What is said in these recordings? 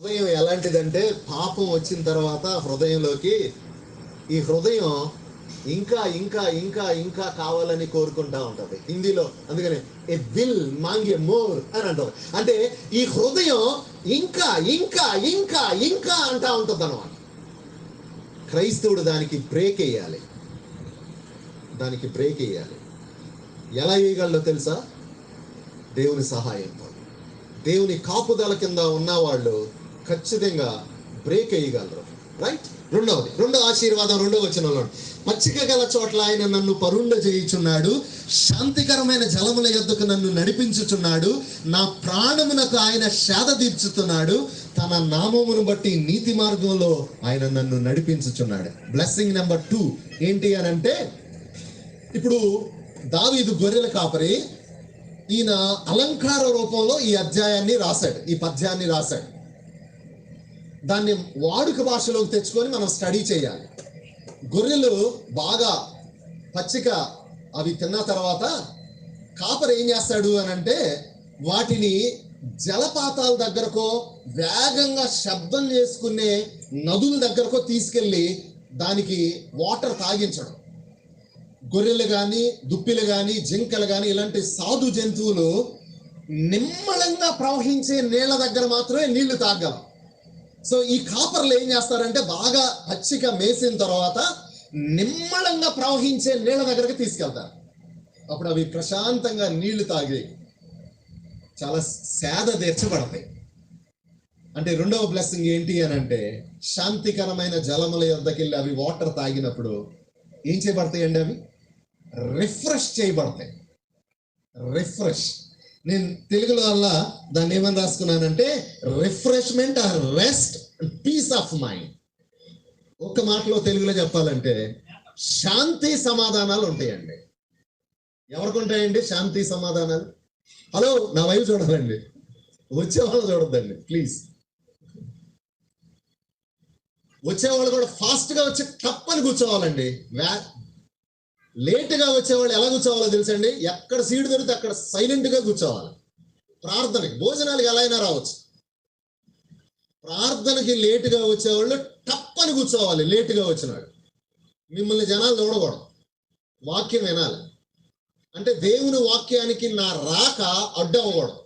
హృదయం ఎలాంటిదంటే పాపం వచ్చిన తర్వాత హృదయంలోకి ఈ హృదయం ఇంకా ఇంకా ఇంకా ఇంకా కావాలని కోరుకుంటా ఉంటది హిందీలో. అందుకని ఏ విల్ మాంగే మోర్ అని అంటారు. అంటే ఈ హృదయం ఇంకా ఇంకా ఇంకా ఇంకా అంటా ఉంటుంది అన్నమాట. క్రైస్తవుడు దానికి బ్రేక్ వేయాలి. ఎలా వేయగలడో తెలుసా? దేవుని సహాయంతో. దేవుని కాపుదల కింద ఉన్నవాళ్ళు ఖచ్చితంగా బ్రేక్ వేయగలరు. రైట్. రెండో ఆశీర్వాదం 2వ వచనంలో, పచ్చిక గల చోట్ల ఆయన నన్ను పరుండ చేయుచున్నాడు, శాంతికరమైన జలముల యొద్దకు నన్ను నడిపించుచున్నాడు, నా ప్రాణమునకు ఆయన సేద తీర్చుతున్నాడు, తన నామమును బట్టి నీతి మార్గంలో ఆయన నన్ను నడిపించుచున్నాడు. బ్లెస్సింగ్ నెంబర్ 2 ఏంటి అని అంటే, ఇప్పుడు దావీదు గొర్రెల కాపరి. ఈయన అలంకార రూపంలో ఈ అధ్యాయాన్ని రాశాడు, ఈ పద్యాన్ని రాశాడు. దాన్ని వాడుక భాషలోకి తెచ్చుకొని మనం స్టడీ చేయాలి. గొర్రెలు బాగా పచ్చిక అవి తిన్న తర్వాత కాపరి ఏం చేస్తాడు అని అంటే, వాటిని జలపాతాల దగ్గరకో వేగంగా శబ్దం చేసుకునే నదుల దగ్గరకో తీసుకెళ్ళి దానికి వాటర్ తాగించడం. గొర్రెలు కానీ, దుప్పిలు కానీ, జింకలు కానీ ఇలాంటి సాధు జంతువులు నిమ్మళంగా ప్రవహించే నీళ్ల దగ్గర మాత్రమే నీళ్లు తాగలం. సో ఈ కాపర్లు ఏం చేస్తారంటే, బాగా పచ్చిక మేసిన తర్వాత నిమ్మళంగా ప్రవహించే నీళ్ల దగ్గరకు తీసుకెళ్తారు. అప్పుడు అవి ప్రశాంతంగా నీళ్లు తాగి చాలా సేద తీర్చబడతాయి. అంటే 2వ బ్లెస్సింగ్ ఏంటి అని అంటే, శాంతికరమైన జలముల యొద్దకు వెళ్ళి అవి వాటర్ తాగినప్పుడు ఏం చేయబడతాయి అండి? అవి రిఫ్రెష్ చేయబడతాయి. రిఫ్రెష్. నేను తెలుగులో వల్ల దాన్ని ఏమని రాసుకున్నానంటే, refreshment or rest, peace of mind. ఒక్క మాటలో తెలుగులో చెప్పాలంటే, శాంతి సమాధానాలు ఉంటాయండి. ఎవరికి ఉంటాయండి శాంతి సమాధానాలు? హలో, నా వైపు చూడాలండి, వచ్చేవాళ్ళు చూడొద్దండి ప్లీజ్. వచ్చేవాళ్ళు కూడా ఫాస్ట్గా వచ్చి తప్పని కూర్చోవాలండి. లేటుగా వచ్చేవాళ్ళు ఎలా కూర్చోవాలో తెలుసండి? ఎక్కడ సీటు దొరికితే అక్కడ సైలెంట్గా కూర్చోవాలి. ప్రార్థనకి, భోజనాలకు ఎలా అయినా రావచ్చు. ప్రార్థనకి లేటుగా వచ్చేవాళ్ళు తప్పని కూర్చోవాలి. లేటుగా వచ్చినాడు మిమ్మల్ని జనాలు చూడకూడదు, వాక్యం వినాలి. అంటే దేవుని వాక్యానికి నా రాక అడ్డం అవ్వకూడదు.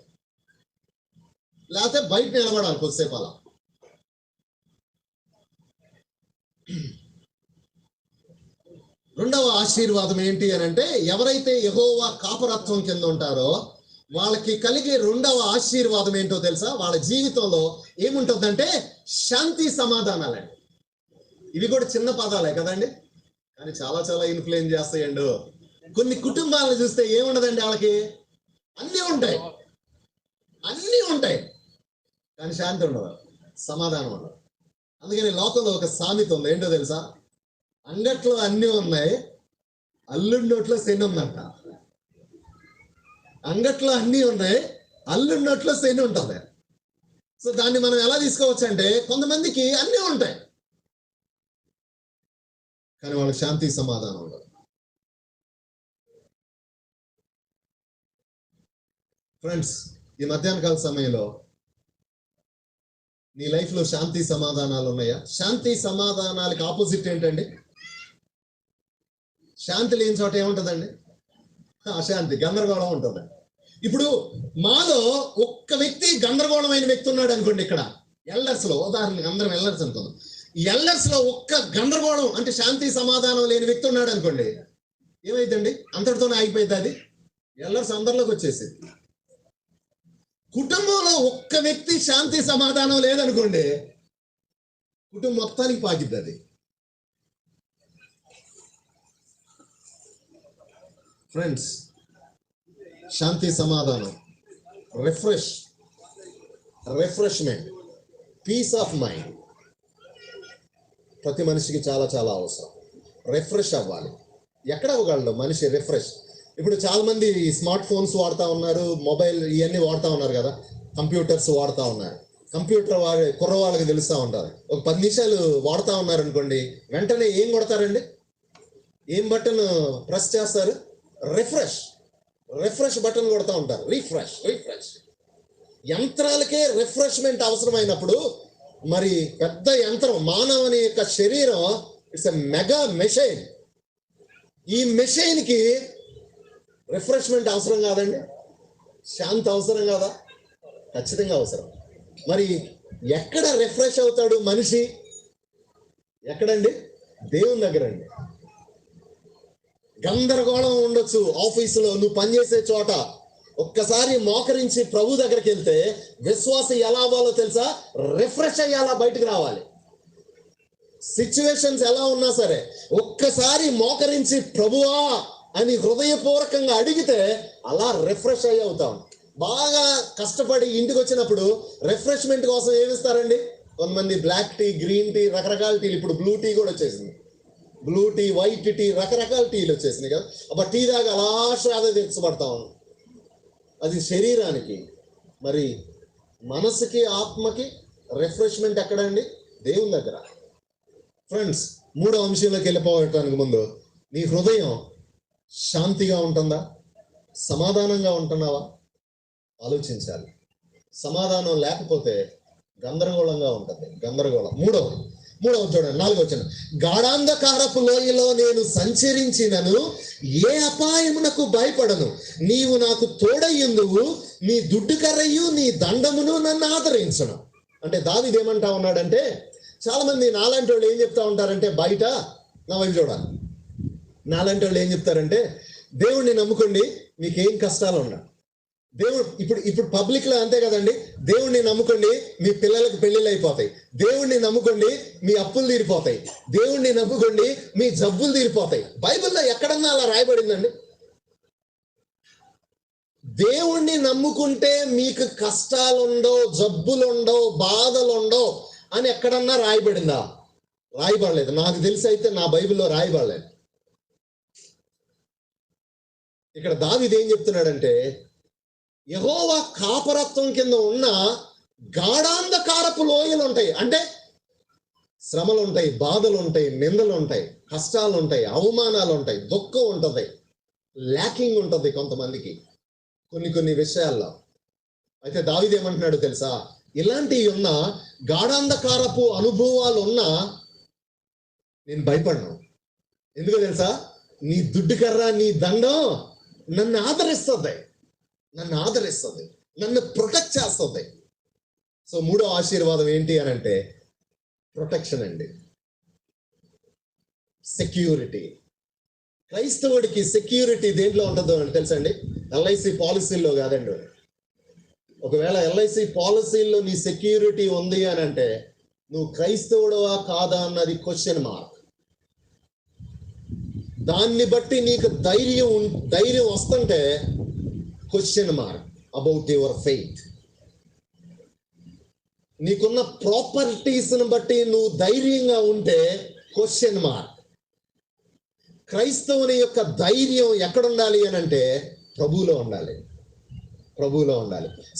లేకపోతే బయట నిలబడాలి కొద్దిసేపు అలా. రెండవ ఆశీర్వాదం ఏంటి అని అంటే, ఎవరైతే యెహోవా కాపరత్వం కింద ఉంటారో వాళ్ళకి కలిగే 2వ ఆశీర్వాదం ఏంటో తెలుసా? వాళ్ళ జీవితంలో ఏముంటుందంటే శాంతి సమాధానాలండి. ఇవి కూడా చిన్న పదాలే కదండి, కానీ చాలా చాలా ఇన్ఫ్లుయెన్స్ చేస్తాయండి. కొన్ని కుటుంబాలను చూస్తే ఏముండదండి, వాళ్ళకి అన్నీ ఉంటాయి కానీ శాంతి ఉండదు, సమాధానం ఉండదు. అందుకని లోకంలో ఒక సామెత ఉంది, ఏంటో తెలుసా? అంగట్లో అన్నీ ఉన్నాయి, అల్లుడి నోట్లో శని ఉందంట. అంగట్లో అన్నీ ఉన్నాయి, అల్లుడి నోట్లో శని ఉంటుంది. సో దాన్ని మనం ఎలా తీసుకోవచ్చు అంటే, కొంతమందికి అన్నీ ఉంటాయి కానీ వాళ్ళకి శాంతి సమాధానం ఉండదు. ఫ్రెండ్స్, ఈ మధ్యాహ్న కాల సమయంలో నీ లైఫ్లో శాంతి సమాధానాలు ఉన్నాయా? శాంతి సమాధానాలకి ఆపోజిట్ ఏంటండి? శాంతి లేని చోట ఏముంటుందండి? అశాంతి, గందరగోళం ఉంటుంది. ఇప్పుడు మాలో ఒక్క వ్యక్తి గందరగోళమైన వ్యక్తి ఉన్నాడు అనుకోండి. ఇక్కడ ఎల్డర్స్ లో, ఉదాహరణకి అందరం ఎల్డర్స్ అనుకుందాం. ఎల్డర్స్ లో ఒక్క గందరగోళం అంటే శాంతి సమాధానం లేని వ్యక్తి ఉన్నాడు అనుకోండి, ఏమైందండి? అంతటితోనే ఆగిపోయింది అది. ఎల్డర్స్ అందరిలోకి వచ్చేసింది. కుటుంబంలో ఒక్క వ్యక్తి శాంతి సమాధానం లేదనుకోండి, కుటుంబం మొత్తానికి పాకిద్ది అది. ఫ్రెండ్స్, శాంతి సమాధానం, రిఫ్రెష్మెంట్, పీస్ ఆఫ్ మైండ్ ప్రతి మనిషికి చాలా చాలా అవసరం. రిఫ్రెష్ అవ్వాలి. ఎక్కడ అవ్వగలడు మనిషి రిఫ్రెష్? ఇప్పుడు చాలా మంది స్మార్ట్ ఫోన్స్ వాడుతూ ఉన్నారు, మొబైల్ ఇవన్నీ వాడుతూ ఉన్నారు కదా, కంప్యూటర్స్ వాడుతూ ఉన్నారు. కంప్యూటర్ కుర్రవాళ్ళకి తెలుస్తూ ఉంటారు. ఒక 10 నిమిషాలు వాడుతూ ఉన్నారు అనుకోండి, వెంటనే ఏం కొడతారండి? ఏం బటన్ ప్రెస్ చేస్తారు? రిఫ్రెష్ బటన్ కొడతా ఉంటారు. రిఫ్రెష్. యంత్రాలకే రిఫ్రెష్మెంట్ అవసరమైనప్పుడు మరి పెద్ద యంత్రం. మానవుని యొక్క శరీరం ఇట్స్ ఎ మెగా మెషిన్. ఈ మెషిన్ కి రిఫ్రెష్మెంట్ అవసరం కాదండి? శాంతి అవసరం కాదా? ఖచ్చితంగా అవసరం. మరి ఎక్కడ రిఫ్రెష్ అవుతాడు మనిషి? ఎక్కడండి? దేవుని దగ్గర అండి. గందరగోళం ఉండొచ్చు ఆఫీసులో, నువ్వు పనిచేసే చోట. ఒక్కసారి మోకరించి ప్రభు దగ్గరికి వెళ్తే విశ్వాసం ఎలా అవ్వాలో తెలుసా? రిఫ్రెష్ అయ్యేలా బయటకు రావాలి. సిచ్యువేషన్స్ ఎలా ఉన్నా సరే ఒక్కసారి మోకరించి ప్రభువా అని హృదయపూర్వకంగా అడిగితే అలా రిఫ్రెష్ అయ్యి అవుతాం. బాగా కష్టపడి ఇంటికి వచ్చినప్పుడు రిఫ్రెష్మెంట్ కోసం ఏమిస్తారండి? కొంతమంది బ్లాక్ టీ, గ్రీన్ టీ, రకరకాల టీలు. ఇప్పుడు బ్లూ టీ కూడా వచ్చేసింది. బ్లూ టీ, వైట్ టీ, రకరకాల టీలు వచ్చేసినాయి కదా. అబ్బా టీ దాకా అలా శ్వాస తెచ్చుపడతాం. అది శరీరానికి. మరి మనసుకి, ఆత్మకి రిఫ్రెష్మెంట్ ఎక్కడండి? దేవుని దగ్గర. ఫ్రెండ్స్, మూడో అంశంలోకి వెళ్ళిపోవటానికి ముందు నీ హృదయం శాంతిగా ఉంటుందా? సమాధానంగా ఉంటున్నావా? ఆలోచించాలి. సమాధానం లేకపోతే గందరగోళంగా ఉంటుంది. గందరగోళం. మూడవది చూడండి, 4వ వచనం. గాఢాంధకారపు లోయలో నేను సంచరించినను ఏ అపాయమునకు భయపడను. నీవు నాకు తోడయ్యుందువు, నీ దుడ్డు కర్రయు నీ దండమును నన్ను ఆదరించను. అంటే దావీదు ఏమంటా ఉన్నాడంటే, చాలా మంది నాలాంటి వాళ్ళు ఏం చెప్తా ఉంటారంటే, బయట నా వైపు చూడాలి. నాలాంటి వాళ్ళు ఏం చెప్తారంటే, దేవుడిని నమ్ముకోండి మీకేం కష్టాలు ఉన్నా. దేవుడు ఇప్పుడు పబ్లిక్ లో అంతే కదండి. దేవుడిని నమ్ముకోండి మీ పిల్లలకు పెళ్లిళ్ళు అయిపోతాయి. దేవుడిని నమ్ముకోండి మీ అప్పులు తీరిపోతాయి. దేవుడిని నమ్ముకోండి మీ జబ్బులు తీరిపోతాయి. బైబిల్లో ఎక్కడన్నా అలా రాయబడిందండి? దేవుణ్ణి నమ్ముకుంటే మీకు కష్టాలుండవు, జబ్బులుండవు, బాధలుండవు అని ఎక్కడన్నా రాయబడిందా? రాయబడలేదు. నాకు తెలిసి అయితే నా బైబిల్లో రాయబడలేదు. ఇక్కడ దావీదు ఏం చెప్తున్నాడంటే, యెహోవా కాపరత్వం కింద ఉన్న గాఢాంధకారపు లోయలు ఉంటాయి. అంటే శ్రమలు ఉంటాయి, బాధలు ఉంటాయి, నిందలు ఉంటాయి, కష్టాలు ఉంటాయి, అవమానాలు ఉంటాయి, దుఃఖం ఉంటుంది, ల్యాకింగ్ ఉంటుంది కొంతమందికి కొన్ని విషయాల్లో. అయితే దావీదు ఏమంటున్నాడు తెలుసా? ఇలాంటివి ఉన్న గాఢాంధకారపు అనుభవాలు ఉన్నా నేను భయపడను. ఎందుకో తెలుసా? నీ దుడ్డు కర్ర, నీ దండం నన్ను ఆదరిస్తుంది, నన్ను ప్రొటెక్ట్ చేస్తుంది. సో మూడో ఆశీర్వాదం ఏంటి అని అంటే ప్రొటెక్షన్ అండి, సెక్యూరిటీ. క్రైస్తవుడికి సెక్యూరిటీ దేంట్లో ఉంటుందో అని తెలుసండి? ఎల్ఐసి పాలసీల్లో కాదండి. ఒకవేళ ఎల్ఐసి పాలసీల్లో నీ సెక్యూరిటీ ఉంది అని అంటే నువ్వు క్రైస్తవుడవా కాదా అన్నది క్వశ్చన్ మార్క్. దాన్ని బట్టి నీకు ధైర్యం వస్తుంటే question mark about your faith. నీకున్న ప్రాపర్టీస్ని బట్టి నువ్వు ధైర్యంగా ఉంటే క్వశ్చన్ మార్క్. క్రైస్తవుని యొక్క ధైర్యం ఎక్కడుండాలి అని అంటే ప్రభువులో ఉండాలి.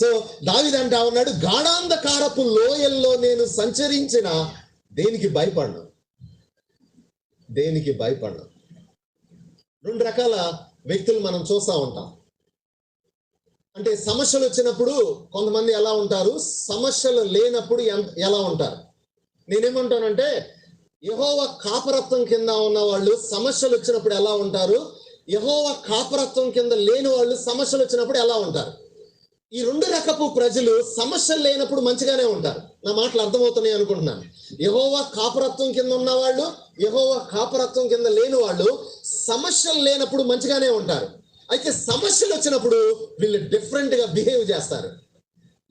సో దావీదు అంటా ఉన్నాడు, గాఢాంధకారపు లోయల్లో నేను సంచరించిన దేనికి భయపడను. రెండు రకాల వ్యక్తులు మనం చూస్తూ ఉంటాం. అంటే సమస్యలు వచ్చినప్పుడు కొంతమంది ఎలా ఉంటారు, సమస్యలు లేనప్పుడు ఎలా ఉంటారు. నేనేమంటానంటే యెహోవా కాపరత్వం కింద ఉన్న వాళ్ళు సమస్యలు వచ్చినప్పుడు ఎలా ఉంటారు, యెహోవా కాపరత్వం కింద లేని వాళ్ళు సమస్యలు వచ్చినప్పుడు ఎలా ఉంటారు. ఈ రెండు రకపు ప్రజలు సమస్యలు లేనప్పుడు మంచిగానే ఉంటారు. నా మాటలు అర్థమవుతున్నాయి అనుకుంటున్నాను. యెహోవా కాపరత్వం కింద ఉన్న వాళ్ళు, యెహోవా కాపరత్వం కింద లేని వాళ్ళు సమస్యలు లేనప్పుడు మంచిగానే ఉంటారు. అయితే సమస్యలు వచ్చినప్పుడు వీళ్ళు డిఫరెంట్ గా బిహేవ్ చేస్తారు.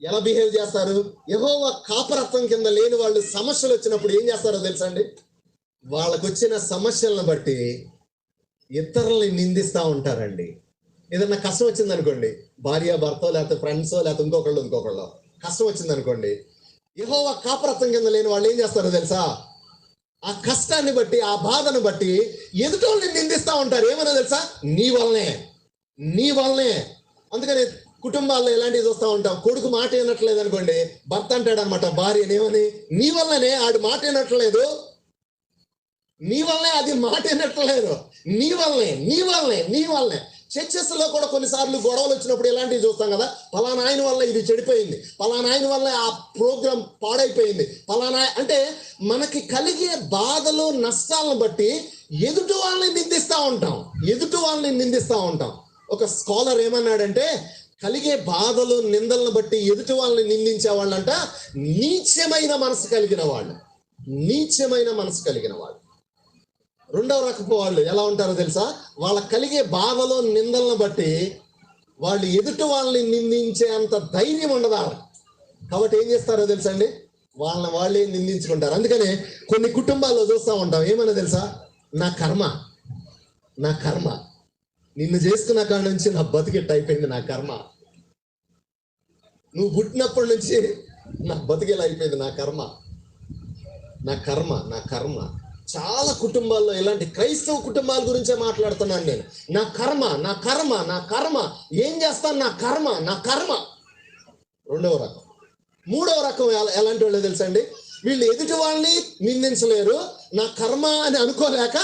ఎలా బిహేవ్ చేస్తారు? యెహోవా కాపరత్వం కింద లేని వాళ్ళు సమస్యలు వచ్చినప్పుడు ఏం చేస్తారో తెలుసా అండి? వాళ్ళకు వచ్చిన సమస్యలను బట్టి ఇతరుల్ని నిందిస్తూ ఉంటారండి. ఏదన్నా కష్టం వచ్చింది అనుకోండి, భార్య భర్త లేకపోతే ఫ్రెండ్స్ లేకపోతే ఇంకొకళ్ళు కష్టం వచ్చింది అనుకోండి, యెహోవా కాపరత్వం కింద లేని వాళ్ళు ఏం చేస్తారో తెలుసా? ఆ కష్టాన్ని బట్టి, ఆ బాధను బట్టి ఎదుటోళ్ళని నిందిస్తూ ఉంటారు. ఏమన్నా తెలుసా? నీ వల్లనే. అందుకని కుటుంబాల్లో ఇలాంటివి చూస్తూ ఉంటాం. కొడుకు మాట వినట్లేదు అనుకోండి, భర్త అంటాడు అనమాట భార్యని, ఏమని? నీ వల్లనే ఆడు మాట వినట్లేదు, నీ వల్లనే అది మాట వినట్లేదు, నీ వల్లనే. చర్చెస్ లో కూడా కొన్నిసార్లు గొడవలు వచ్చినప్పుడు ఇలాంటివి చూస్తాం కదా, పలానా ఆయన వల్ల ఇది చెడిపోయింది, పలానా ఆయన వల్ల ఆ ప్రోగ్రాం పాడైపోయింది, పలానా అంటే మనకి కలిగే బాధలు నష్టాలను బట్టి ఎదుటి వాళ్ళని నిందిస్తూ ఉంటాం. ఒక స్కాలర్ ఏమన్నాడంటే, కలిగే బాధలు నిందలను బట్టి ఎదుటి వాళ్ళని నిందించే వాళ్ళంట నీచమైన మనసు కలిగిన వాళ్ళు. రెండవ రకపు వాళ్ళు ఎలా ఉంటారో తెలుసా? వాళ్ళకి కలిగే బాధలు నిందలను బట్టి వాళ్ళు ఎదుటి వాళ్ళని నిందించే అంత ధైర్యం ఉండదు. కాబట్టి ఏం చేస్తారో తెలుసా అండి, వాళ్ళే నిందించుకుంటారు. అందుకనే కొన్ని కుటుంబాల్లో చూస్తూ ఉంటాం, ఏమన్నా తెలుసా, నా కర్మ నిన్ను చేసుకున్న కాడ నుంచి నా బతికెట్టు అయిపోయింది, నా కర్మ, నువ్వు పుట్టినప్పటి నుంచి నా బతికేలా అయిపోయింది, నా కర్మ. చాలా కుటుంబాల్లో ఇలాంటి క్రైస్తవ కుటుంబాల గురించే మాట్లాడుతున్నాను నేను. నా కర్మ ఏం చేస్తాను, నా కర్మ. రెండవ రకం. మూడవ రకం ఎలాంటి వాళ్ళు తెలుసా అండి, వీళ్ళు ఎదుటి వాళ్ళని నిందించలేరు, నా కర్మ అని అనుకోలేక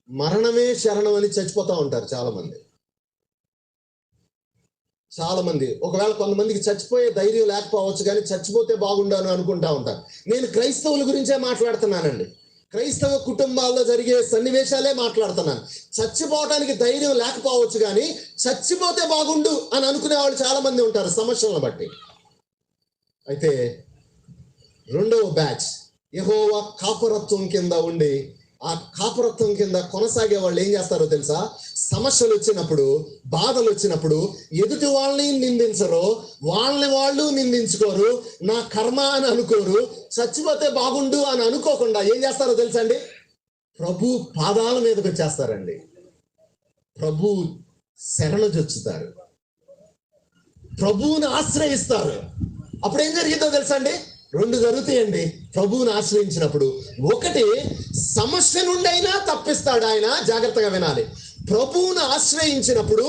మరణమే శరణం అని చచ్చిపోతూ ఉంటారు చాలా మంది. ఒకవేళ కొంతమందికి చచ్చిపోయే ధైర్యం లేకపోవచ్చు, కానీ చచ్చిపోతే బాగుండాను అనుకుంటా ఉంటారు. నేను క్రైస్తవుల గురించే మాట్లాడుతున్నానండి, క్రైస్తవ కుటుంబాల్లో జరిగే సన్నివేశాలే మాట్లాడుతున్నాను. చచ్చిపోవడానికి ధైర్యం లేకపోవచ్చు, కానీ చచ్చిపోతే బాగుండు అని అనుకునే వాళ్ళు చాలా మంది ఉంటారు సమస్యలను బట్టి. అయితే రెండవ బ్యాచ్ యెహోవా కాపురత్వం కింద ఉండి, ఆ కాపురత్వం కింద కొనసాగే వాళ్ళు ఏం చేస్తారో తెలుసా? సమస్యలు వచ్చినప్పుడు, బాధలు వచ్చినప్పుడు ఎదుటి వాళ్ళని నిందించరు, వాళ్ళు నిందించుకోరు, నా కర్మ అని అనుకోరు, చచ్చిపోతే బాగుండు అని అనుకోకుండా ఏం చేస్తారో తెలుసా అండి, ప్రభు పాదాల మీదకి వచ్చేస్తారండి, ప్రభు శరణుజొచ్చుతారు, ప్రభువుని ఆశ్రయిస్తారు. అప్పుడు ఏం జరిగిందో తెలుసా అండి, రెండు జరుగుతాయండి ప్రభువుని ఆశ్రయించినప్పుడు. ఒకటి, సమస్య నుండి అయినా తప్పిస్తాడు ఆయన. జాగ్రత్తగా వినాలి. ప్రభువుని ఆశ్రయించినప్పుడు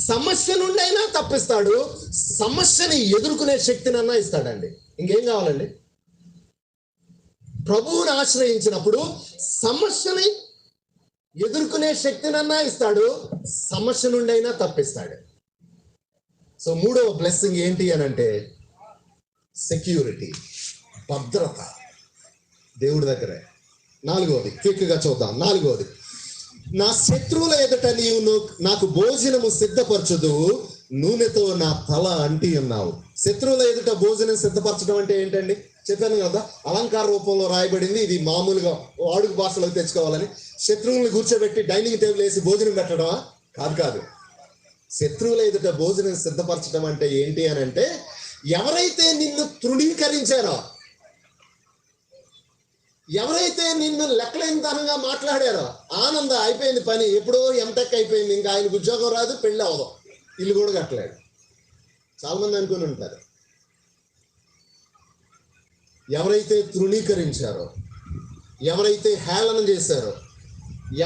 సమస్య నుండి అయినా తప్పిస్తాడు, సమస్యని ఎదుర్కొనే శక్తినన్నా ఇస్తాడండి. ఇంకేం కావాలండి? ప్రభువుని ఆశ్రయించినప్పుడు సమస్యని ఎదుర్కొనే శక్తినన్నా ఇస్తాడు, సమస్య నుండి అయినా తప్పిస్తాడు. సో మూడవ బ్లెస్సింగ్ ఏంటి అని అంటే సెక్యూరిటీ, భద్రత దేవుడి దగ్గరే. నాలుగవది క్విక్గా చూద్దాం. నాలుగవది, నా శత్రువుల ఎదుట నీవు నాకు భోజనము సిద్ధపరచుదు, నూనెతో నా తల అంటి ఉన్నావు. శత్రువుల ఎదుట భోజనం సిద్ధపరచడం అంటే ఏంటండి? చెప్పాను కదా, అలంకార రూపంలో రాయబడింది. ఇది మామూలుగా వాడుక భాషలోకి తెచ్చుకోవాలని. శత్రువుల్ని కూర్చోబెట్టి డైనింగ్ టేబుల్ వేసి భోజనం పెట్టడమా? కాదు. శత్రువుల ఎదుట భోజనం సిద్ధపరచడం అంటే ఏంటి అని అంటే, ఎవరైతే నిన్ను తృణీకరించారో, ఎవరైతే నిన్ను లెక్కలేనితనంగా మాట్లాడారో, ఆనంద అయిపోయింది పని, ఎప్పుడో ఎంటెక్ అయిపోయింది, ఇంకా ఆయనకు ఉద్యోగం రాదు, పెళ్ళి అవ్వదు, ఇల్లు కూడా కట్టలేడు, చాలా మంది అనుకుని ఉంటారు. ఎవరైతే తృణీకరించారో, ఎవరైతే హేళన చేశారో,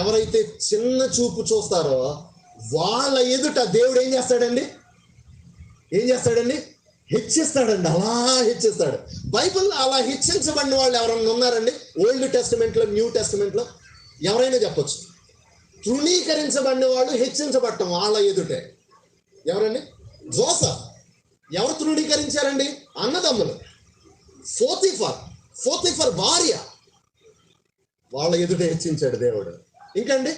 ఎవరైతే చిన్న చూపు చూస్తారో, వాళ్ళ ఎదుట దేవుడు ఏం చేస్తాడండి? హెచ్చిస్తాడండి, అలా హెచ్చిస్తాడు. బైబిల్లో అలా హెచ్చించబడిన వాళ్ళు ఎవరైనా ఉన్నారండి? ఓల్డ్ టెస్టిమెంట్ లో, న్యూ టెస్టిమెంట్ లో ఎవరైనా చెప్పొచ్చు. తృణీకరించబడిన వాళ్ళు హెచ్చించబడటం వాళ్ళ ఎదుటే. ఎవరండి? జోసెఫ్. ఎవరు తృణీకరించారండి? అన్నదమ్ములు. పోతీఫర్ భార్య, వాళ్ళ ఎదుటే హెచ్చించాడు దేవుడు. ఇంకండి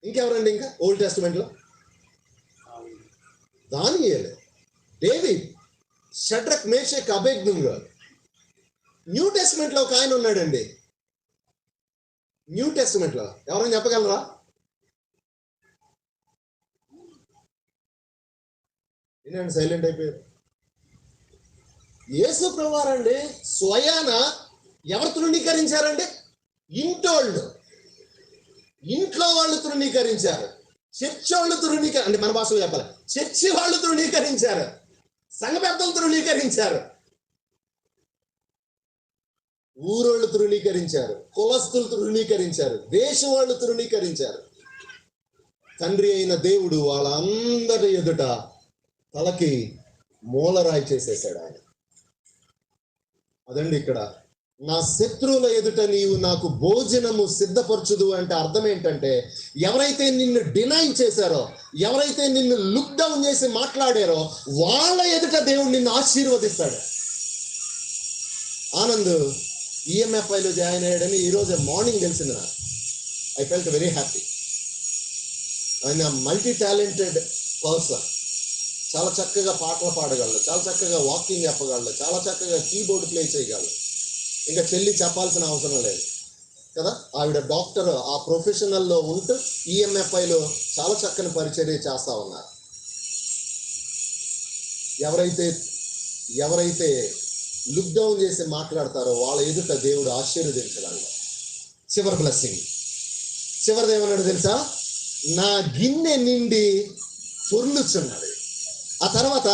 ఇంకెవరండి? ఇంకా ఓల్డ్ టెస్టిమెంట్ లో దానియేలు, డేవిడ్, షడ్రక్, మేషక్, అబేద్నెగో. న్యూ టెస్టిమెంట్ లో ఒక ఆయన ఉన్నాడండి. న్యూ టెస్టిమెంట్ లో ఎవరైనా చెప్పగలరా? ఏంటండి సైలెంట్ అయిపోయారు? యేసు ప్రభువారండి స్వయాన ఎవరు తృణీకరించారండి? ఇంట్లో వాళ్ళు తృణీకరించారు, చర్చి వాళ్ళు అంటే మన భాషలో చెప్పాలి, చర్చి వాళ్ళు తృణీకరించారు, సంఘ పెద్దలు తృణీకరించారు, ఊరోళ్ళు తృణీకరించారు, కులస్తులు తృణీకరించారు, దేశం వాళ్ళు తృణీకరించారు. తండ్రి అయిన దేవుడు వాళ్ళందరి ఎదుట తలకి మూలరాయి చేసేసాడు ఆయన. అదండి ఇక్కడ నా శత్రువుల ఎదుట నీవు నాకు భోజనము సిద్ధపరచుదు అంటే అర్థం ఏంటంటే, ఎవరైతే నిన్ను డినై చేశారో, ఎవరైతే నిన్ను లుక్ డౌన్ చేసి మాట్లాడారో వాళ్ళ ఎదుట దేవుడు నిన్ను ఆశీర్వదిస్తాడు. ఆనంద్ ఈఎంఎఫ్ఐలో జాయిన్ అయ్యాడని ఈరోజు మార్నింగ్ తెలిసింది నాకు. I felt very happy. ఆయన మల్టీ టాలెంటెడ్ పర్సన్. చాలా చక్కగా పాటలు పాడగలడు, చాలా చక్కగా వాకింగ్ చెప్పగలడు, చాలా చక్కగా కీబోర్డ్ ప్లే చేయగలడు. ఇంకా చెల్లి చెప్పాల్సిన అవసరం లేదు కదా. ఆవిడ డాక్టర్, ఆ ప్రొఫెషనల్లో ఉంటూ ఈఎంఎఫ్ఐలో చాలా చక్కని పరిచర్య చేస్తూ ఉన్నారు. ఎవరైతే లుక్ డౌన్ చేసి మాట్లాడతారో వాళ్ళ ఎదుట దేవుడు ఆశీర్వదించగలడు. చివరి బ్లెస్సింగ్, చివరిది ఏమన్నాడు తెలుసా? నా గిన్నె నిండి పొర్లుచున్నది. ఆ తర్వాత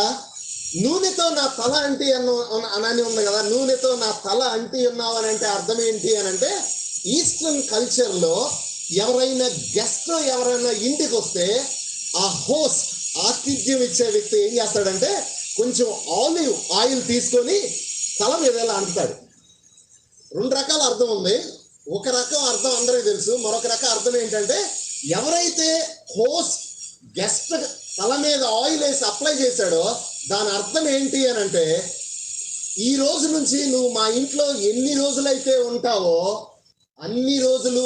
నూనెతో నా తల అంటి అని ఉంది కదా. నూనెతో నా తల అంటి ఉన్నావు అని అంటే అర్థం ఏంటి అని అంటే, ఈస్టర్న్ కల్చర్లో ఎవరైనా గెస్ట్ ఎవరైనా ఇంటికి వస్తే ఆ హోస్ట్, ఆతిథ్యం ఇచ్చే వ్యక్తి ఏం చేస్తాడంటే కొంచెం ఆలివ్ ఆయిల్ తీసుకొని తల మీద ఎలా అంటుతాడు. రెండు రకాల అర్థం ఉంది. ఒక రకం అర్థం అందరికీ తెలుసు, మరొక రకం అర్థం ఏంటంటే, ఎవరైతే హోస్ట్ గెస్ట్ తల మీద ఆయిల్ వేసి అప్లై చేశాడో దాని అర్థం ఏంటి అని అంటే, ఈ రోజు నుంచి నువ్వు మా ఇంట్లో ఎన్ని రోజులైతే ఉంటావో అన్ని రోజులు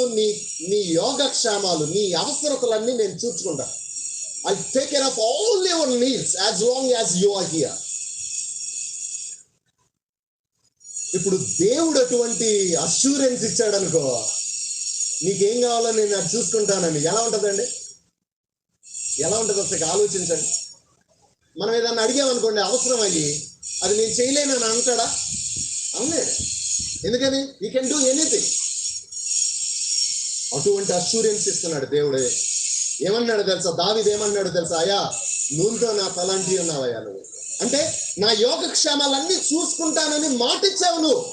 నీ యోగక్షేమాలు, నీ అవసరతలన్నీ నేను చూసుకుంటా. I take care of all your needs as long as you are here. ఇప్పుడు దేవుడు అటువంటి అష్యూరెన్స్ ఇచ్చాడు అనుకో, నీకేం కావాలో నేను అది చూసుకుంటానని. ఎలా ఉంటుందండి? ఎలా ఉంటుంది ఒకసారి ఆలోచించండి. మనం ఏదన్నా అడిగామనుకోండి అవసరం అయ్యి, అది నేను చేయలేనని అంటాడా? అనలేడు. ఎందుకని? You can do anything. అటువంటి అష్యూరెన్స్ ఇస్తున్నాడు దేవుడే. ఏమన్నాడు తెలుసా? దావీదు ఏమన్నాడు తెలుసా? అయ్యా, నూనెతో నా తలంటి ఉన్నావయ్యా నువ్వు. అంటే నా యోగక్షేమాలన్నీ చూసుకుంటానని మాటిచ్చావు నువ్వు.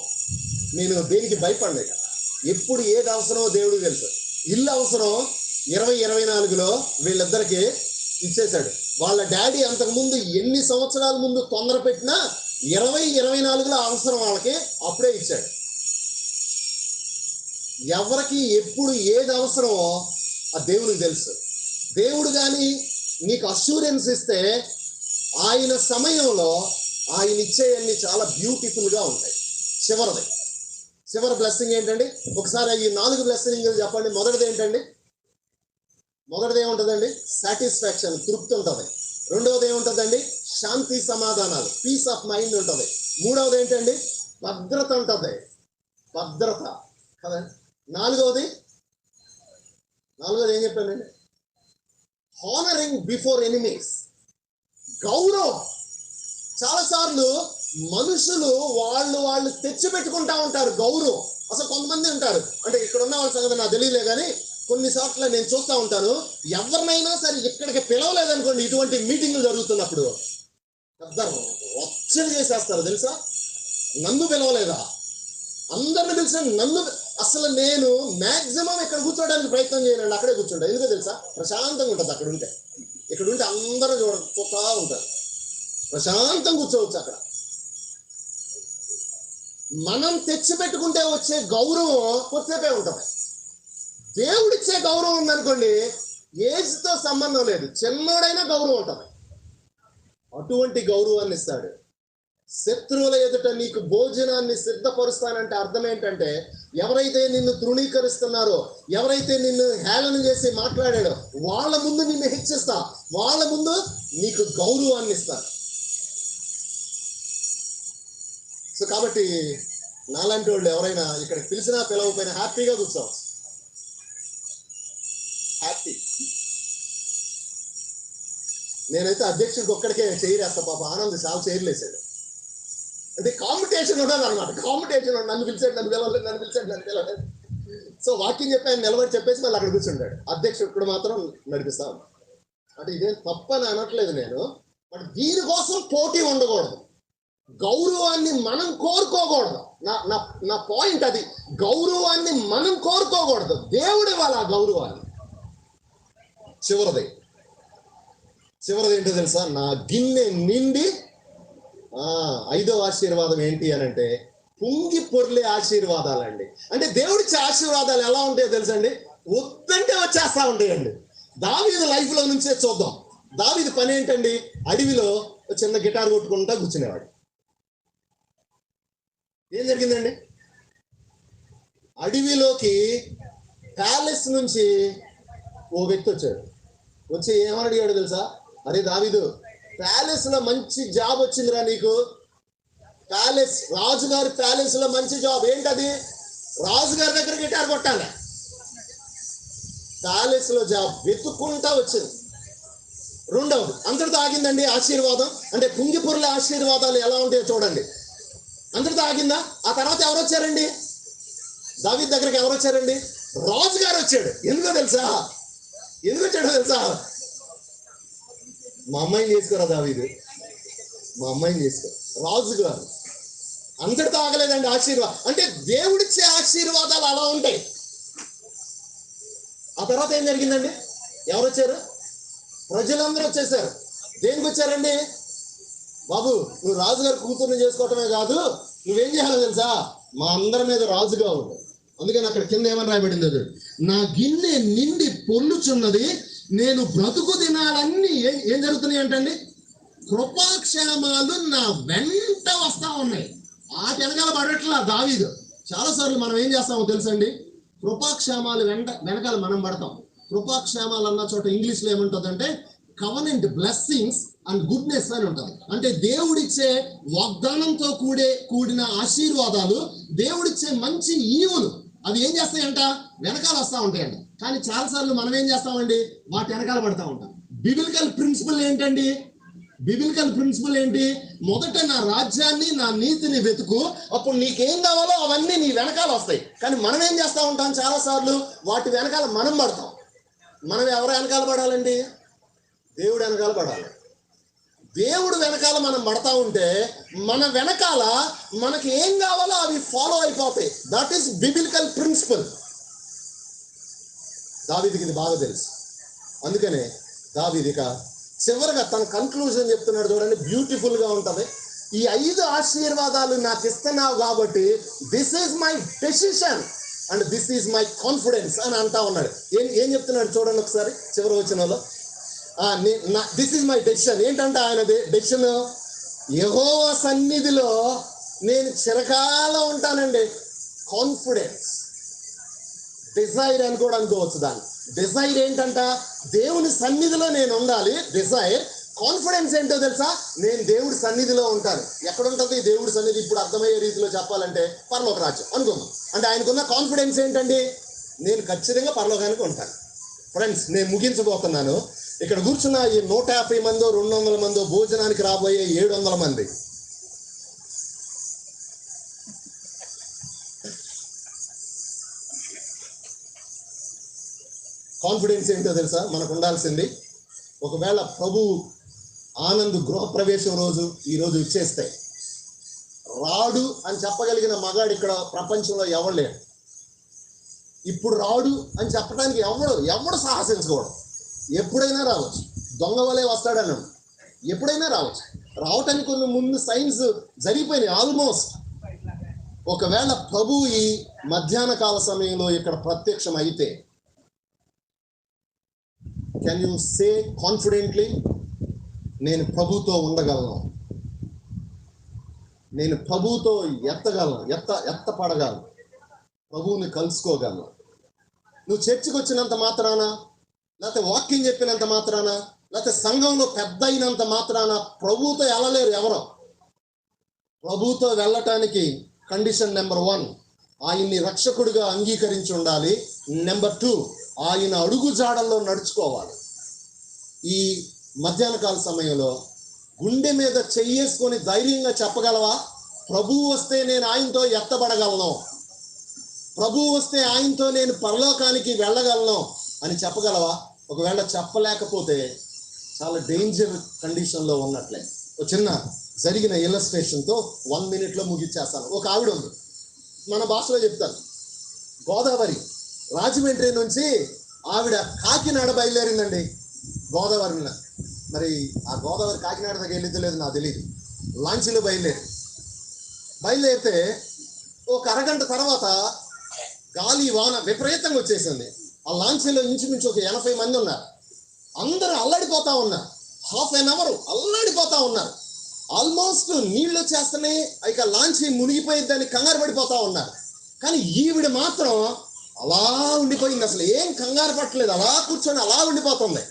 నేను దేనికి భయపడలే. ఎప్పుడు ఏది అవసరమో దేవుడికి తెలుసు. ఇల్లు అవసరం 2024లో వీళ్ళిద్దరికి ఇచ్చేశాడు. వాళ్ళ డాడీ అంతకుముందు ఎన్ని సంవత్సరాల ముందు తొందర పెట్టినా 2024లో అవసరం వాళ్ళకి, అప్పుడే ఇచ్చాడు. ఎవరికి ఎప్పుడు ఏది అవసరమో ఆ దేవునికి తెలుసు. దేవుడు కానీ నీకు అష్యూరెన్స్ ఇస్తే ఆయన సమయంలో ఆయన ఇచ్చేయన్నీ చాలా బ్యూటిఫుల్గా ఉంటాయి. చివరి బ్లెస్సింగ్ ఏంటండి? ఒకసారి ఈ 4 బ్లెస్సింగ్ చెప్పండి. మొదటిది ఏంటండి? మొదటిది ఏముంటుందండి? సాటిస్ఫాక్షన్, తృప్తి ఉంటుంది. రెండవది ఏముంటుందండి? శాంతి సమాధానాలు, పీస్ ఆఫ్ మైండ్ ఉంటుంది. మూడవది ఏంటండి? భద్రత ఉంటుంది. భద్రత కదండి. నాలుగవది ఏం చెప్పానండి? హానరింగ్ బిఫోర్ ఎనిమీస్, గౌరవం. చాలాసార్లు మనుషులు వాళ్ళు తెచ్చిపెట్టుకుంటా ఉంటారు గౌరవం. అసలు కొంతమంది ఉంటారు, అంటే ఇక్కడ ఉన్న వాళ్ళ సంగతి నాకు తెలియలే కానీ కొన్నిసార్లు నేను చూస్తూ ఉంటాను, ఎవరినైనా సరే ఇక్కడికి పిలవలేదనుకోండి, ఇటువంటి మీటింగ్లు జరుగుతున్నప్పుడు పెద్ద రచ్చలు చేసేస్తారు తెలుసా. నన్ను పిలవలేదా? అందరిని పిలిచిన నన్ను. అసలు నేను మ్యాక్సిమం ఇక్కడ కూర్చోడానికి ప్రయత్నం చేయనండి, అక్కడే కూర్చుంటా. ఎందుకో తెలుసా? ప్రశాంతంగా ఉంటుంది అక్కడ ఉంటే. ఇక్కడ ఉంటే అందరూ చూస్తూ ఉంటారు, ప్రశాంతంగా కూర్చోవచ్చు అక్కడ. మనం తెచ్చిపెట్టుకుంటే వచ్చే గౌరవం కొద్దిసేపే ఉంటుంది. దేవుడిచ్చే గౌరవం ఉందనుకోండి, ఏజ్తో సంబంధం లేదు, చిన్నోడైనా గౌరవం ఉంటుంది. అటువంటి గౌరవాన్ని ఇస్తాడు. శత్రువుల ఎదుట నీకు భోజనాన్ని సిద్ధపరుస్తానంటే అర్థం ఏంటంటే, ఎవరైతే నిన్ను తృణీకరిస్తున్నారో, ఎవరైతే నిన్ను హేళన చేసి మాట్లాడాడో వాళ్ళ ముందు నిన్ను హెచ్చిస్తా, వాళ్ళ ముందు నీకు గౌరవాన్ని ఇస్తాను. సో కాబట్టి నాలాంటి వాళ్ళు ఎవరైనా ఇక్కడికి పిలిచినా పిలవకపోయినా హ్యాపీగా కూర్చోవచ్చు. హ్యాపీ. నేనైతే అధ్యక్షుడికి ఒక్కడికే చేయరేస్తా. పాప ఆనంద్ చాలా చేయలేసాడు. అంటే కాంపిటీషన్ ఉండదు అనమాట. కాంపిటీషన్ నన్ను పిలిచాడు. సో వాకింగ్ చెప్పి ఆయన నిలబడి చెప్పేసి మళ్ళీ అక్కడ కూర్చుంటాడు. అధ్యక్షుడు మాత్రం నడిపిస్తా ఉన్నాడు. అంటే ఇదేం తప్పని అనట్లేదు నేను, బట్ దీనికోసం పోటీ ఉండకూడదు. గౌరవాన్ని మనం కోరుకోకూడదు. నా పాయింట్ అది. గౌరవాన్ని మనం కోరుకోకూడదు, దేవుడు ఇవ్వాలి ఆ గౌరవాన్ని. చివరిది ఏంటో తెలుసా? నా గిన్నె నిండి. 5వ ఆశీర్వాదం ఏంటి అని అంటే, పొంగి పొర్లే ఆశీర్వాదాలండి. అంటే దేవుడిచ్చే ఆశీర్వాదాలు ఎలా ఉంటాయో తెలుసండి, వద్దంటే వచ్చేస్తా ఉంటాయండి. దావీదు లైఫ్ లో నుంచే చూద్దాం. దావీదు పని ఏంటండి, అడవిలో చిన్న గిటార్ కొట్టుకుంటా కూర్చునేవాడు. ఏం జరిగిందండి, అడవిలోకి ప్యాలెస్ నుంచి ఓ వ్యక్తి వచ్చాడు. వచ్చి ఏమని అడిగాడు తెలుసా, అరే దావీదు, ప్యాలెస్ లో మంచి జాబ్ వచ్చిందిరా నీకు, ప్యాలెస్, రాజుగారి ప్యాలెస్ లో మంచి జాబ్. ఏంటది, రాజుగారి దగ్గర గిటార్ కొట్టాలి. ప్యాలెస్ లో జాబ్ వెతుక్కుంటా వచ్చింది. రెండవది, అంతటితో ఆగిందండి ఆశీర్వాదం. అంటే కుంగిపొర్ల ఆశీర్వాదాలు ఎలా ఉంటాయో చూడండి. అంతటితో ఆగిందా? ఆ తర్వాత ఎవరు వచ్చారండి, దావీదు దగ్గరికి ఎవరు వచ్చారండి, రాజుగారు వచ్చాడు. ఎందుకో తెలుసా, ఎందుకు వచ్చాడో తెలుసా, మా అమ్మాయిని చేసుకోరా దావీదు, మా అమ్మాయిని చేసుకో. రాజుగారు. అంతటితో ఆగలేదండి ఆశీర్వాదం. అంటే దేవుడిచ్చే ఆశీర్వాదాలు అలా ఉంటాయి. ఆ తర్వాత ఏం జరిగిందండి, ఎవరు వచ్చారు, ప్రజలందరూ వచ్చేసారు. దేనికి వచ్చారండి, బాబు నువ్వు రాజుగారి కూతుర్ని చేసుకోవటమే కాదు, నువ్వేం చేయాలో తెలుసా, మా అందరి మీద రాజుగా ఉండు. అందుకని అక్కడ కింద ఏమని రాయబడింది, అది నా గిన్నె నిండి పొల్లుచున్నది, నేను బ్రతుకు దినాలన్నీ ఏం జరుగుతున్నాయి అంటండి, కృపాక్షేమాలు నా వెంట వస్తా ఉన్నాయి. ఆ వెనకాల పడట్లా దావీదు. చాలాసార్లు మనం ఏం చేస్తామో తెలుసండి, కృపాక్షేమాలు వెనకాల మనం పడతాం. కృపాక్షేమాలు అన్న చోట ఇంగ్లీష్లో ఏముంటుందంటే కవనెంట్ బ్లెస్సింగ్స్ అండ్ గుడ్నెస్ అని ఉంటుంది. అంటే దేవుడిచ్చే వాగ్దానంతో కూడిన ఆశీర్వాదాలు, దేవుడిచ్చే మంచి ఈవులు, అవి ఏం చేస్తాయంట, వెనకాల వస్తూ ఉంటాయండి. కానీ చాలాసార్లు మనం ఏం చేస్తామండి, వాటి వెనకాల పడతా ఉంటాం. బిబిలికల్ ప్రిన్సిపల్ ఏంటండి, బిబిలికల్ ప్రిన్సిపల్ ఏంటి, మొదట నా రాజ్యాన్ని నా నీతిని వెతుకు, అప్పుడు నీకేం కావాలో అవన్నీ నీ వెనకాల వస్తాయి. కానీ మనం ఏం చేస్తూ ఉంటాం, చాలాసార్లు వాటి వెనకాల మనం పడతాం. మనం ఎవరు వెనకాల పడాలండి, దేవుడు వెనకాల పడాలి. దేవుడు వెనకాల మనం పడతా ఉంటే మన వెనకాల మనకి ఏం కావాలో అవి ఫాలో అయిపోతాయి. That is biblical principle. దావీదుకి ఇది బాగా తెలుసు. అందుకనే దావీదు ఇక చివరిగా తన కన్క్లూజన్ చెప్తున్నాడు చూడండి, బ్యూటిఫుల్ గా ఉంటది. ఈ 5 ఆశీర్వాదాలు నాకు ఇస్తున్నావు కాబట్టి this is my decision and this is my confidence అని అంటా ఉన్నాడు. ఏం చెప్తున్నాడు చూడండి ఒకసారి చివరి వచనంలో, దిస్ ఈజ్ మై డెసిషన్. ఏంటంటే ఆయన డెసిషన్, యెహోవా సన్నిధిలో నేను చిరకాలం ఉంటానండి. కాన్ఫిడెన్స్, డిజైర్ అని కూడా అనుకోవచ్చు దాన్ని. డిజైర్ ఏంటంట, దేవుని సన్నిధిలో నేను ఉండాలి, డిజైర్. కాన్ఫిడెన్స్ ఏంటో తెలుసా, నేను దేవుడి సన్నిధిలో ఉంటాను. ఎక్కడ ఉంటుంది దేవుడి సన్నిధి, ఇప్పుడు అర్థమయ్యే రీతిలో చెప్పాలంటే పరలోక రాజ్యం అనుకుందాం. అంటే ఆయనకున్న కాన్ఫిడెన్స్ ఏంటండి, నేను ఖచ్చితంగా పరలోకానికి ఉంటాను. ఫ్రెండ్స్, నేను ముగించబోతున్నాను. ఇక్కడ కూర్చున్న ఈ 150 మందో 200 మందో భోజనానికి రాబోయే 700 మంది కాన్ఫిడెన్స్ ఏంటో తెలుసా మనకు ఉండాల్సింది. ఒకవేళ ప్రభు ఆనంద్ గృహప్రవేశం రోజు ఈ రోజు ఇచ్చేస్తే రాడు అని చెప్పగలిగిన మగాడు ఇక్కడ ప్రపంచంలో ఎవరు లేడు. ఇప్పుడు రాడు అని చెప్పడానికి ఎవడు సాహసించుకోవడం. ఎప్పుడైనా రావచ్చు, దొంగ వలే వస్తాడన్నాడు, ఎప్పుడైనా రావచ్చు. రావటానికి కొన్ని ముందు సైన్స్ జరిగిపోయినాయి ఆల్మోస్ట్. ఒకవేళ ప్రభు ఈ మధ్యాహ్న కాల సమయంలో ఇక్కడ ప్రత్యక్షం అయితే, కెన్ యూ సే కాన్ఫిడెంట్లీ, నేను ప్రభుతో ఉండగలను, నేను ప్రభుతో ఎత్తగలను, ఎత్తపడగలను, ప్రభువుని కలుసుకోగలను. నువ్వు చర్చికి వచ్చినంత మాత్రాన, లేకపోతే వాక్యం చెప్పినంత మాత్రాన, లేకపోతే సంఘంలో పెద్ద అయినంత మాత్రాన ప్రభువుతో వెళ్ళలేరు ఎవరో. ప్రభువుతో వెళ్ళటానికి కండిషన్ నెంబర్ 1, ఆయన్ని రక్షకుడిగా అంగీకరించి ఉండాలి. నెంబర్ 2, ఆయన అడుగు జాడల్లో నడుచుకోవాలి. ఈ మధ్యాహ్న కాల సమయంలో గుండె మీద చెయ్యేసుకొని ధైర్యంగా చెప్పగలవా, ప్రభువు వస్తే నేను ఆయనతో ఎత్తబడగలను, ప్రభువు వస్తే ఆయనతో నేను పరలోకానికి వెళ్ళగలను అని చెప్పగలవా? ఒకవేళ చెప్పలేకపోతే చాలా డేంజర్ కండిషన్లో ఉన్నట్లే. ఒక చిన్న జరిగిన ఇల్లస్ట్రేషన్తో 1 minute ముగిచ్చేస్తాను. ఒక ఆవిడ ఉంది, మన భాషలో చెప్తాను, గోదావరి రాజమండ్రి నుంచి ఆవిడ కాకినాడ బయలుదేరిందండి. గోదావరి మీద, మరి ఆ గోదావరి కాకినాడ దగ్గర వెళ్ళిందో లేదు నాకు తెలియదు, లాంచీలో బయలుదేరితే ఒక అరగంట తర్వాత గాలి వాన విపరీతంగా వచ్చేసింది. ఆ లాంచీలో ఇంచుమించు ఒక 80 మంది ఉన్నారు. అందరూ అల్లాడిపోతా ఉన్నారు. హాఫ్ అన్ అవర్ అల్లాడిపోతా ఉన్నారు. ఆల్మోస్ట్ నీళ్ళు వచ్చేస్తున్నాయి, ఇక లాంచీ మునిగిపోయిద్దని కంగారు పడిపోతా ఉన్నారు. కానీ ఈవిడ మాత్రం అలా ఉండిపోయింది. అసలు ఏం కంగారు పట్టలేదు, అలా కూర్చొని అలా ఉండిపోతుంది.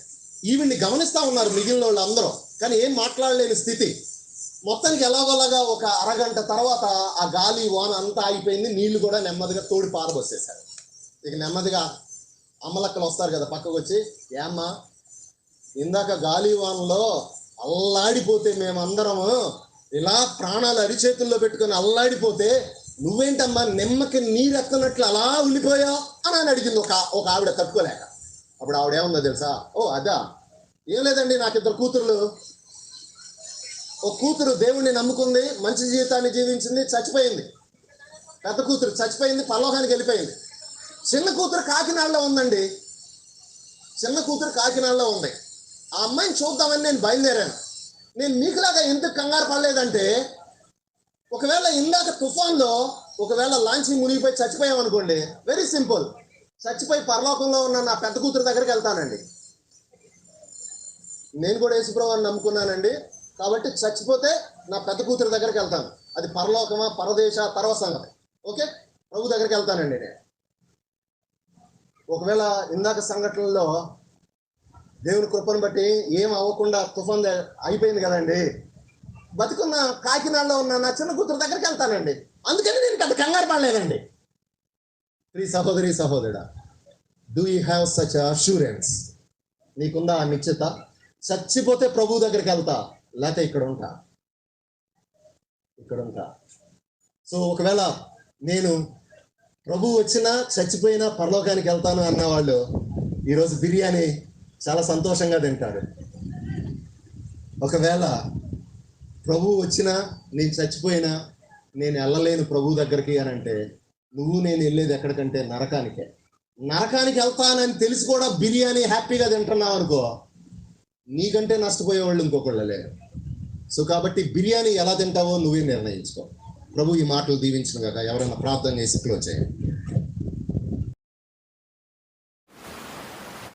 ఈవిడ్ని గమనిస్తా ఉన్నారు మిగిలిన వాళ్ళు అందరూ, కానీ ఏం మాట్లాడలేని స్థితి. మొత్తానికి ఎలాగోలాగా ఒక అరగంట తర్వాత ఆ గాలి వాన అంతా ఆగిపోయింది. నీళ్లు కూడా నెమ్మదిగా తోడి పారబోసేశారు. ఇక నెమ్మదిగా అమ్మలక్కలు వస్తారు కదా పక్కకు వచ్చి, ఏమ్మా ఇందాక గాలి వానలో అల్లాడిపోతే మేమందరము ఇలా ప్రాణాలు అరిచేతుల్లో పెట్టుకొని అల్లాడిపోతే నువ్వేంటమ్మా నిమ్మకి నీరెత్తనట్లు అలా ఉండిపోయావు అని అడిగింది ఒక ఆవిడ తట్టుకోలేక. అప్పుడు ఆవిడ ఏముందో తెలుసా? ఓ అదా, ఏం లేదండి, నాకు 2 కూతుర్లు. ఒక కూతురు దేవుణ్ణి నమ్ముకుంది, మంచి జీవితాన్ని జీవించింది, చచ్చిపోయింది. పెద్ద కూతురు చచ్చిపోయింది, పరలోకానికి వెళ్ళిపోయింది. చిన్న కూతురు కాకినాడలో ఉందండి. చిన్న కూతురు కాకినాడలో ఉంది. ఆ అమ్మాయిని చూద్దామని నేను బయలుదేరాను. నేను మీకులాగా ఎందుకు కంగారు పడలేదంటే, ఒకవేళ ఇందాక తుఫాన్లో ఒకవేళ లాంచీ మునిగిపోయి చచ్చిపోయామనుకోండి, వెరీ సింపుల్, చచ్చిపోయి పరలోకంలో ఉన్న నా పెద్ద కూతురు దగ్గరికి వెళ్తానండి. నేను కూడా యేసుప్రభువుని నమ్ముకున్నానండి, కాబట్టి చచ్చిపోతే నా పెద్ద కూతురు దగ్గరికి వెళ్తాను. అది పరలోకమా పరదేశ తర్వాత సంగతి. ఓకే, ప్రభు దగ్గరికి వెళ్తానండి నేను. ఒకవేళ ఇందాక సంఘటనలో దేవుని కృపను బట్టి ఏం అవ్వకుండా తుఫాన్ అయిపోయింది కదండి, బతుకున్న కాకినాడలో ఉన్న నా చిన్న కూతురు దగ్గరికి వెళ్తానండి. అందుకని నేను అంత కంగారు పడలేదండి. ప్రియ సహోదరి సహోదరుడా, do you have such assurance? నీకుందా ఆ నిశ్చిత? చచ్చిపోతే ప్రభు దగ్గరికి వెళ్తా, లేకపోతే ఇక్కడ ఉంటా. సో ఒకవేళ నేను ప్రభు వచ్చినా చచ్చిపోయినా పరలోకానికి వెళ్తాను అన్న వాళ్ళు ఈరోజు బిర్యానీ చాలా సంతోషంగా తింటారు. ఒకవేళ ప్రభు వచ్చినా నేను చచ్చిపోయినా నేను వెళ్ళలేను ప్రభు దగ్గరికి అని అంటే, నువ్వు నేను వెళ్ళేది ఎక్కడికంటే నరకానికి వెళ్తానని తెలిసి కూడా బిర్యానీ హ్యాపీగా తింటున్నావు అనుకో, నీకంటే నష్టపోయేవాళ్ళు ఇంకొకళ్ళు లేరు. సో కాబట్టి బిర్యానీ ఎలా తింటావో నువ్వే నిర్ణయించుకో. ప్రభు ఈ మాటలు దీవించిన కాక. ఎవరైనా ప్రార్థన చేసి క్లోజ్ చేయండి.